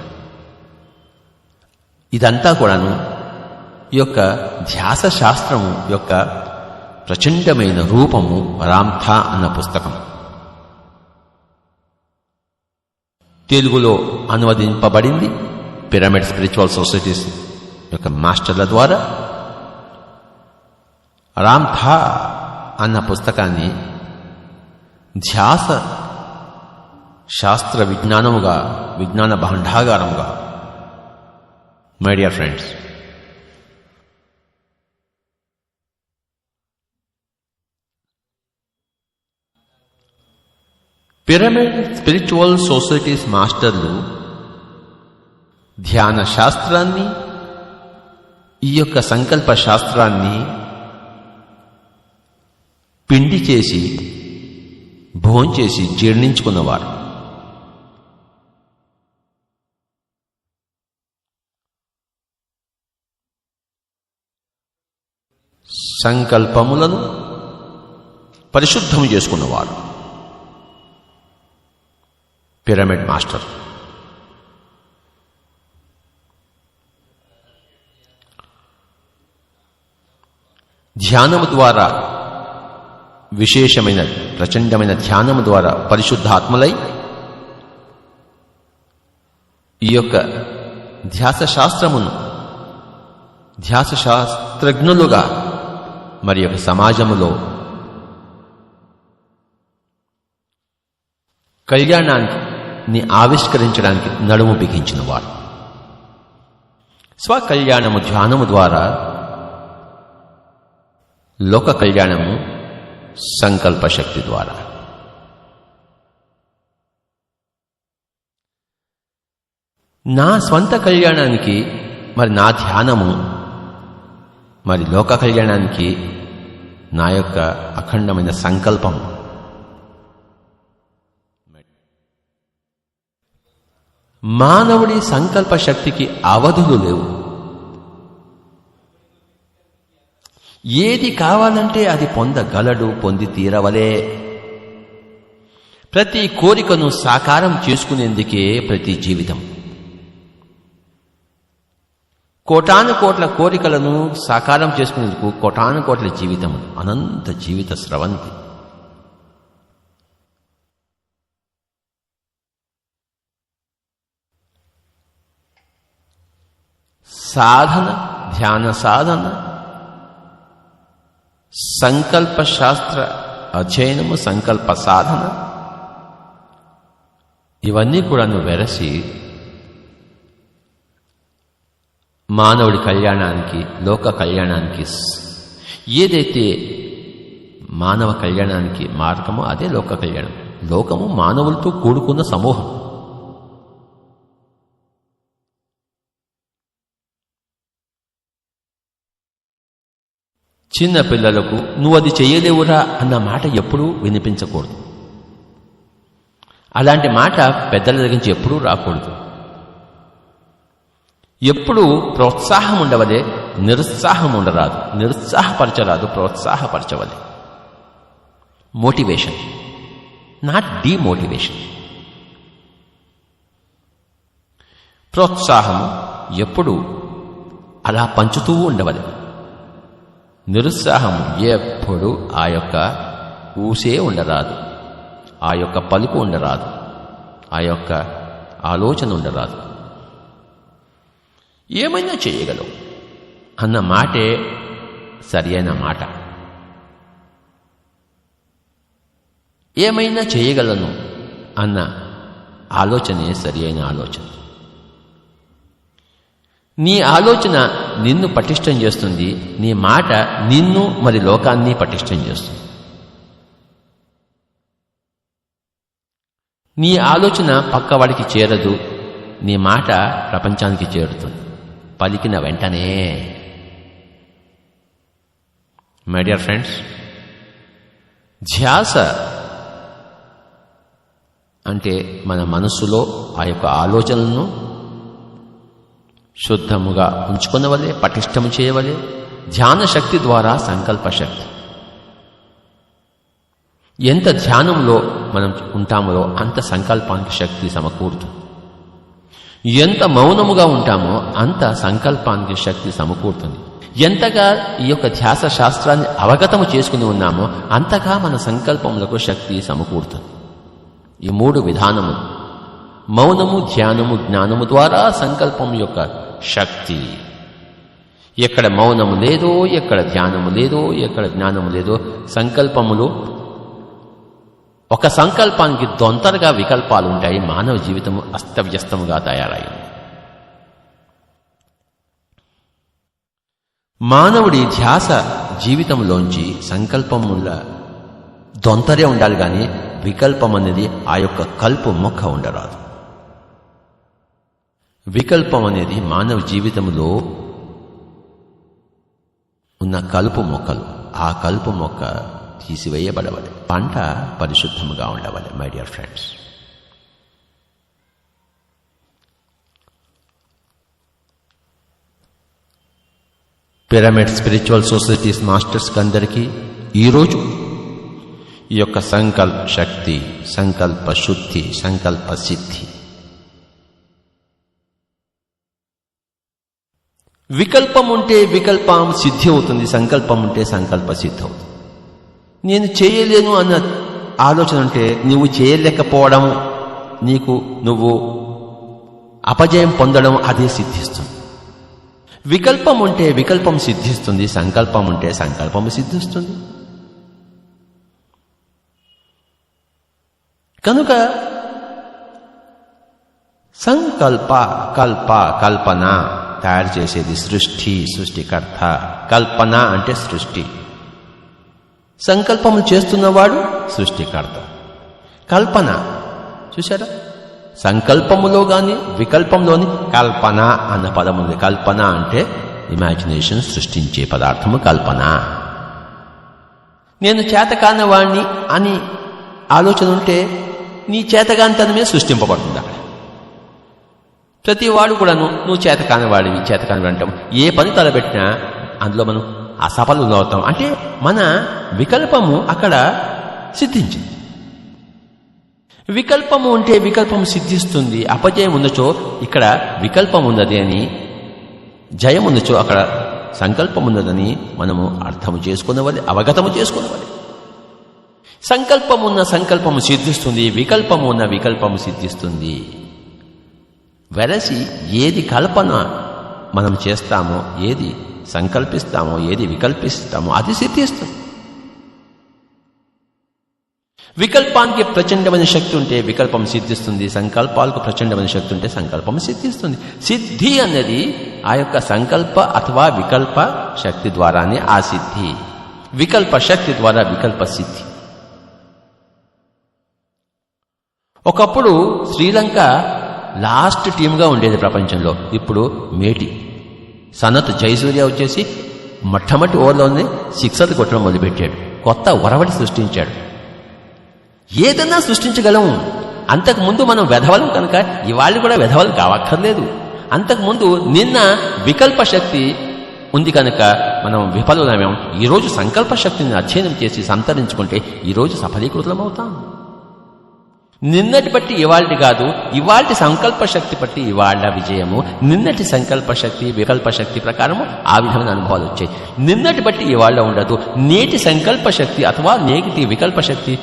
ఇదంతా కూడాను ఈ యొక్క ధ్యాస శాస్త్రము యొక్క ప్రచండమైన రూపము రామ్ థా అన్న పుస్తకం. తెలుగులో అనువదింపబడింది పిరమిడ్ స్పిరిచువల్ సొసైటీస్ యొక్క మాస్టర్ల ద్వారా. రామ్ థా అన్న పుస్తకాన్ని ధ్యాస శాస్త్ర విజ్ఞానముగా, విజ్ఞాన భాండాగారముగా, my dear friends, pyramid spiritual societies మాస్టర్లు ధ్యాన శాస్త్రాన్ని, ఈ యొక్క సంకల్ప శాస్త్రాన్ని పిండి చేసి, భోంచేసి జీర్ణించుకున్నవారు. సంకల్పములను పరిశుద్ధము చేసుకున్నవారు పిరమిడ్ మాస్టర్. ధ్యానము ద్వారా, విశేషమైన ప్రచండమైన ధ్యానము ద్వారా పరిశుద్ధాత్మలై ఈ యొక్క ధ్యాస శాస్త్రమును ధ్యాస శాస్త్రజ్ఞులుగా మరి యొక్క సమాజములో కళ్యాణాన్ని ఆవిష్కరించడానికి నడుము బిగించిన వారు. స్వకళ్యాణము ధ్యానము ద్వారా, లోక కళ్యాణము సంకల్ప శక్తి ద్వారా. నా స్వంత కళ్యాణానికి మరి నా ధ్యానము, మరి లోక కళ్యాణానికి నా యొక్క అఖండమైన సంకల్పం. మానవుడి సంకల్ప శక్తికి అవధులు లేవు. ఏది కావాలంటే అది పొందగలడు, పొంది తీరవలే. ప్రతి కోరికను సాకారం చేసుకునేందుకే ప్రతి జీవితం. కోటాను కోట్ల కోరికలను సాకారం చేసుకునేందుకు కోటాను కోట్ల జీవితం, అనంత జీవిత స్రవంతి. సాధన, ధ్యాన సాధన, సంకల్ప శాస్త్ర అధ్యయనము, సంకల్ప సాధన, ఇవన్నీ కూడా వెరసి మానవుడి కళ్యాణానికి, లోక కళ్యాణానికి, ఏదైతే మానవ కళ్యాణానికి మార్గమో అదే లోక కళ్యాణం. లోకము మానవులతో కూడుకున్న సమూహం. చిన్న పిల్లలకు నువ్వు అది చేయలేవురా అన్న మాట ఎప్పుడూ వినిపించకూడదు. అలాంటి మాట పెద్దల దగ్గర నుంచి ఎప్పుడూ రాకూడదు. ఎప్పుడూ ప్రోత్సాహం ఉండవలే, నిరుత్సాహం ఉండరాదు. నిరుత్సాహపరచరాదు, ప్రోత్సాహపరచవలే. Motivation, not demotivation. ప్రోత్సాహము ఎప్పుడు అలా పంచుతూ ఉండవలే. నిరుత్సాహం ఎప్పుడు ఆ యొక్క ఊసే ఉండరాదు, ఆ యొక్క పలుకు ఉండరాదు, ఆ యొక్క ఆలోచన ఉండరాదు. ఏమైనా చేయగలవు అన్న మాటే సరి అయిన మాట. ఏమైనా చేయగలను అన్న ఆలోచనే సరి అయిన ఆలోచన. నీ ఆలోచన నిన్ను పటిష్టం చేస్తుంది, నీ మాట నిన్ను మరి లోకాన్ని పటిష్టం చేస్తుంది. నీ ఆలోచన పక్కవాడికి చేరదు, నీ మాట ప్రపంచానికి చేరుతుంది పలికిన వెంటనే. మై డియర్ ఫ్రెండ్స్, ధ్యాస అంటే మన మనస్సులో ఆ యొక్క ఆలోచనలను శుద్ధముగా ఉంచుకునవలే, పటిష్టము చేయవలే. ధ్యాన శక్తి ద్వారా సంకల్ప శక్తి. ఎంత ధ్యానంలో మనం ఉంటామో అంత సంకల్పానికి శక్తి సమకూరుతుంది. ఎంత మౌనముగా ఉంటామో అంత సంకల్పానికి శక్తి సమకూరుతుంది. ఎంతగా ఈ యొక్క ధ్యాస శాస్త్రాన్ని అవగతము చేసుకుని ఉన్నామో అంతగా మన సంకల్పములకు శక్తి సమకూరుతుంది. ఈ 3 విధానములు, మౌనము, ధ్యానము, జ్ఞానము ద్వారా సంకల్పం యొక్క శక్తి. ఎక్కడ మౌనము లేదో, ఎక్కడ ధ్యానము లేదో, ఎక్కడ జ్ఞానము లేదో, సంకల్పములు ఒక సంకల్పానికి దొంతరగా వికల్పాలు ఉంటాయి. మానవ జీవితము అస్తవ్యస్తముగా తయారైంది. మానవుడి ధ్యాస జీవితంలోంచి సంకల్పముల దొంతరే ఉండాలి కానీ వికల్పం అనేది ఆ యొక్క కల్పు మొక్క ఉండరాదు. వికల్పం అనేది మానవ జీవితంలో ఉన్న కలుపు మొక్కలు. ఆ కలుపు మొక్క తీసివేయబడవలే. పంట పరిశుద్ధముగా ఉండవలే. My dear friends, pyramid spiritual societies masters అందరికీ ఈరోజు ఈ యొక్క సంకల్ప శక్తి, సంకల్ప శుద్ధి, సంకల్ప సిద్ధి. వికల్పం ఉంటే వికల్పం సిద్ధి అవుతుంది, సంకల్పం ఉంటే సంకల్ప సిద్ధి అవుతుంది. నేను చేయలేను అన్న ఆలోచన ఉంటే నువ్వు చేయలేకపోవడం, నువ్వు అపజయం పొందడం అదే సిద్ధిస్తుంది. వికల్పం ఉంటే వికల్పం సిద్ధిస్తుంది, సంకల్పం ఉంటే సంకల్పం సిద్ధిస్తుంది. కనుక సంకల్ప, కల్పన తయారు చేసేది సృష్టి, సృష్టికర్త. కల్పన అంటే సృష్టి. సంకల్పములు చేస్తున్నవాడు సృష్టికర్త. కల్పన చూశారా? సంకల్పములో గాని వికల్పంలోని కల్పన అన్న పదం ఉంది. కల్పన అంటే ఇమాజినేషన్, సృష్టించే పదార్థము కల్పన. నేను చేతకానివాణ్ణి అని ఆలోచన ఉంటే నీ చేతగానితనమే సృష్టింపబడుతుంది అక్కడ. ప్రతి వాడు కూడాను నువ్వు చేతకానివాడివి, చేతకానివాడు అంటాం. ఏ పని తలబెట్టినా అందులో మనం అసఫలం అవుతాం. అంటే మన వికల్పము అక్కడ సిద్ధించింది. వికల్పము ఉంటే వికల్పం సిద్ధిస్తుంది. అపజయం ఉండొచ్చో ఇక్కడ వికల్పం ఉన్నది అని, జయం ఉండొచ్చో అక్కడ సంకల్పం ఉన్నదని మనము అర్థము చేసుకునేవాలి, అవగతము చేసుకునేవాలి. సంకల్పం ఉన్న సంకల్పము సిద్ధిస్తుంది, వికల్పము ఉన్న వికల్పము సిద్ధిస్తుంది. వెరసి ఏది కల్పన మనం చేస్తామో, ఏది సంకల్పిస్తామో, ఏది వికల్పిస్తామో అది సిద్ధిస్తుంది. వికల్పానికి ప్రచండమైన శక్తి ఉంటే వికల్పం సిద్ధిస్తుంది, సంకల్పాలకు ప్రచండమైన శక్తి ఉంటే సంకల్పం సిద్ధిస్తుంది. సిద్ధి అన్నది ఆ యొక్క సంకల్ప అథవా వికల్ప శక్తి ద్వారానే ఆ సిద్ధి, వికల్ప శక్తి ద్వారా వికల్ప సిద్ధి. ఒకప్పుడు శ్రీలంక లాస్ట్ టీమ్గా ఉండేది ప్రపంచంలో. ఇప్పుడు మేటి సనత్ జయసూర్య వచ్చేసి మొట్టమొదటి ఓవర్లోనే సిక్సర్లు కొట్టడం మొదలుపెట్టాడు. కొత్త ఒరవడి సృష్టించాడు. ఏదన్నా సృష్టించగలం. అంతకుముందు మనం వెధవలం కనుక ఇవాళ కూడా వెధవలు కావక్కర్లేదు. అంతకుముందు నిన్న వికల్ప శక్తి ఉంది కనుక మనం విఫలమయ్యాం. ఈరోజు సంకల్ప శక్తిని అధ్యయనం చేసి సంతరించుకుంటే ఈరోజు సఫలీకృతమవుతాం. నిన్నటి బట్టి ఇవాళటి కాదు, ఇవాళటి సంకల్ప శక్తి బట్టి ఇవాళ విజయము. నిన్నటి సంకల్ప శక్తి వికల్ప శక్తి ప్రకారము ఆ విధమైన అనుభవాలు వచ్చాయి. నిన్నటి బట్టి ఇవాళ ఉండదు. నేటి సంకల్ప శక్తి అథవా నేటి వికల్ప శక్తి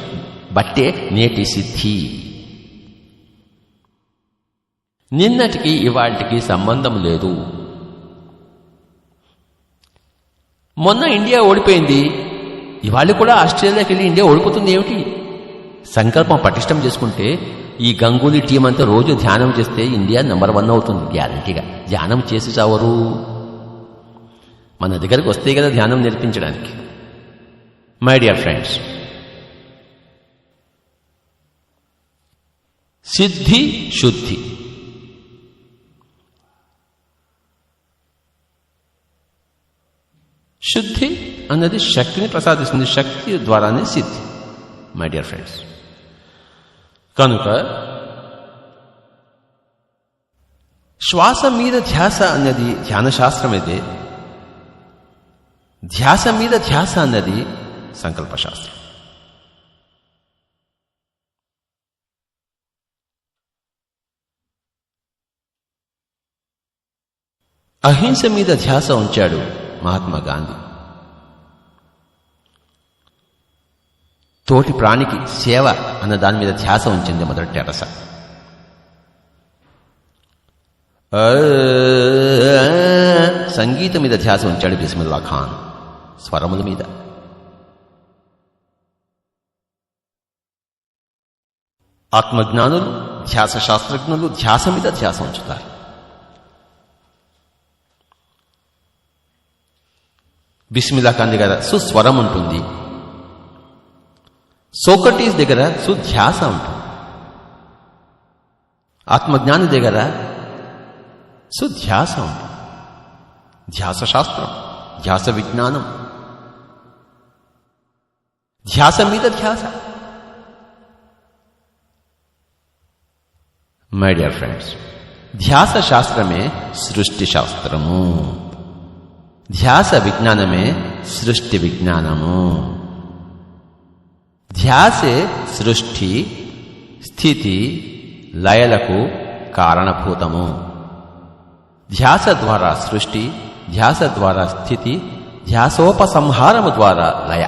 బట్టే నేటి సిద్ధి. నిన్నటికి ఇవాళకి సంబంధం లేదు. మొన్న ఇండియా ఓడిపోయింది, ఇవాళ కూడా ఆస్ట్రేలియాకి వెళ్ళి ఇండియా ఓడిపోతుంది. ఏమిటి? సంకల్పం పటిష్టం చేసుకుంటే ఈ గంగూలీ టీం అంతా రోజు ధ్యానం చేస్తే ఇండియా నెంబర్ 1 అవుతుంది గ్యారంటీగా. ధ్యానం చేసి చావరు. మన దగ్గరకు వస్తే కదా ధ్యానం నేర్పించడానికి. మై డియర్ ఫ్రెండ్స్, సిద్ధి శుద్ధి. శుద్ధి అన్నది శక్తిని ప్రసాదిస్తుంది. శక్తి ద్వారానే సిద్ధి. మై డియర్ ఫ్రెండ్స్, కనుక శ్వాస మీద ధ్యాస అన్నది ధ్యాన శాస్త్రం అయితే, ధ్యాస మీద ధ్యాస అన్నది సంకల్ప శాస్త్రం. అహింస మీద ధ్యాస ఉంచాడు మహాత్మా గాంధీ. తోటి ప్రాణికి సేవ అన్న దాని మీద ధ్యాస ఉంచింది మదర్ టెరెసా. సంగీతం మీద ధ్యాస ఉంచాడు బిస్మిల్లా ఖాన్. స్వరముల మీద. ఆత్మజ్ఞానులు, ధ్యాస శాస్త్రజ్ఞులు ధ్యాస మీద ధ్యాస ఉంచుతారు. బిస్మిల్లా ఖాన్ దగ్గర సుస్వరం ఉంటుంది. సోక్రటీస్ దగ్గర సుధ్యాస ఉంటుంది. ఆత్మజ్ఞాని దగ్గర సుధ్యాస ఉంటుంది. ధ్యాస శాస్త్రం, ధ్యాస విజ్ఞానం, ధ్యాస మీద ధ్యాస. మై డియర్ ఫ్రెండ్స్, ధ్యాస శాస్త్రమే సృష్టి శాస్త్రము. ధ్యాస విజ్ఞానమే సృష్టి విజ్ఞానము. ధ్యాసే సృష్టి స్థితి లయలకు కారణభూతము. ధ్యాస ద్వారా సృష్టి, ధ్యాస ద్వారా స్థితి, ధ్యాసోపసంహారము ద్వారా లయ.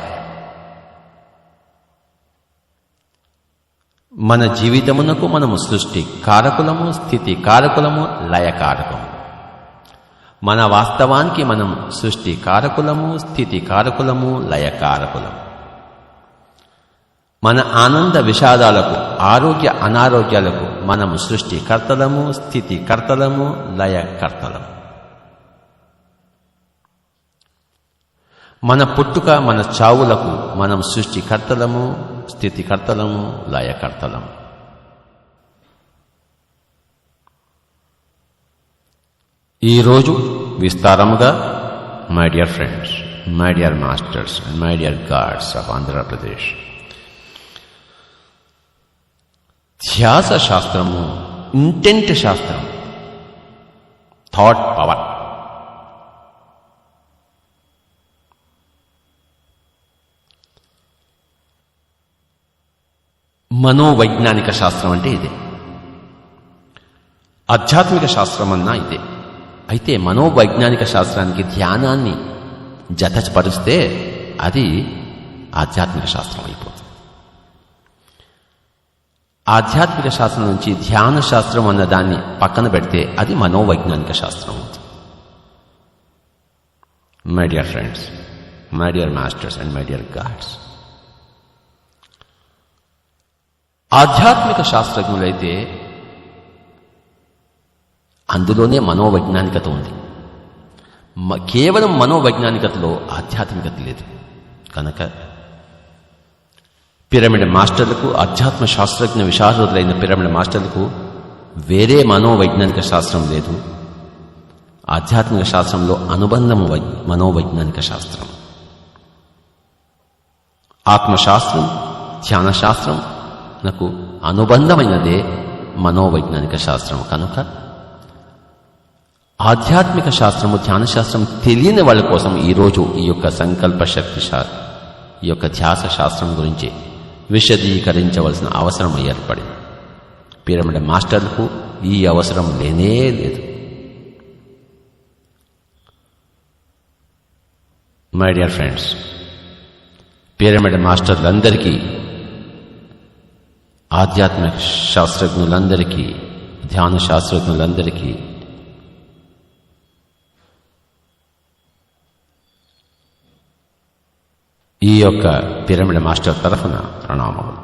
మన జీవితమునకు మనము సృష్టి కారకులము, స్థితి కారకులము, లయ కారకము. మన వాస్తవానికి మనం సృష్టి కారకులము, స్థితి కారకులము, లయ కారకులము. మన ఆనంద విషాదాలకు, ఆరోగ్య అనారోగ్యాలకు మనము సృష్టి కర్తలము, స్థితి కర్తలము, లయ కర్తలము. మన పుట్టుక మన చావులకు మనం సృష్టి కర్తలము, స్థితి కర్తలము, లయ కర్తలము. ఈరోజు విస్తారముగా my dear friends, my dear masters and my dear gods of Andhra Pradesh, ధ్యాస శాస్త్రము ఇంటెంట్ శాస్త్రం, థాట్ పవర్. మనోవైజ్ఞానిక శాస్త్రం అంటే ఇదే. ఆధ్యాత్మిక శాస్త్రం అన్నా ఇదే. అయితే మనోవైజ్ఞానిక శాస్త్రానికి ధ్యానాన్ని జతపరిస్తే అది ఆధ్యాత్మిక శాస్త్రం అయిపోతుంది. ఆధ్యాత్మిక శాస్త్రం నుంచి ధ్యాన శాస్త్రం అన్న దాన్ని పక్కన పెడితే అది మనోవైజ్ఞానిక శాస్త్రం అవుతుంది. My dear friends, my dear masters and my dear God's, ఆధ్యాత్మిక శాస్త్రజ్ఞులైతే అందులోనే మనోవైజ్ఞానికత ఉంది. కేవలం మనోవైజ్ఞానికతలో ఆధ్యాత్మికత లేదు. కనుక పిరమిడ్ మాస్టర్లకు, ఆధ్యాత్మ శాస్త్రజ్ఞ విశారదులైన పిరమిడ్ మాస్టర్లకు వేరే మనోవైజ్ఞానిక శాస్త్రం లేదు. ఆధ్యాత్మిక శాస్త్రంలో అనుబంధము మనోవైజ్ఞానిక శాస్త్రం. ఆత్మశాస్త్రం, ధ్యానశాస్త్రం నాకు అనుబంధమైనదే మనోవైజ్ఞానిక శాస్త్రం. కనుక ఆధ్యాత్మిక శాస్త్రము, ధ్యానశాస్త్రం తెలియని వాళ్ళ కోసం ఈరోజు ఈ యొక్క సంకల్ప శక్తి ఈ యొక్క ధ్యాస శాస్త్రం గురించి విశదీకరించవలసిన అవసరం ఏర్పడింది. పిరమిడ్ మాస్టర్లకు ఈ అవసరం లేనే లేదు. మై డియర్ ఫ్రెండ్స్, పిరమిడ్ మాస్టర్లందరికీ, ఆధ్యాత్మిక శాస్త్రజ్ఞులందరికీ, ధ్యాన శాస్త్రజ్ఞులందరికీ ఈ యొక్క పిరమిడ్ మాస్టర్ తరఫున ప్రణామములు.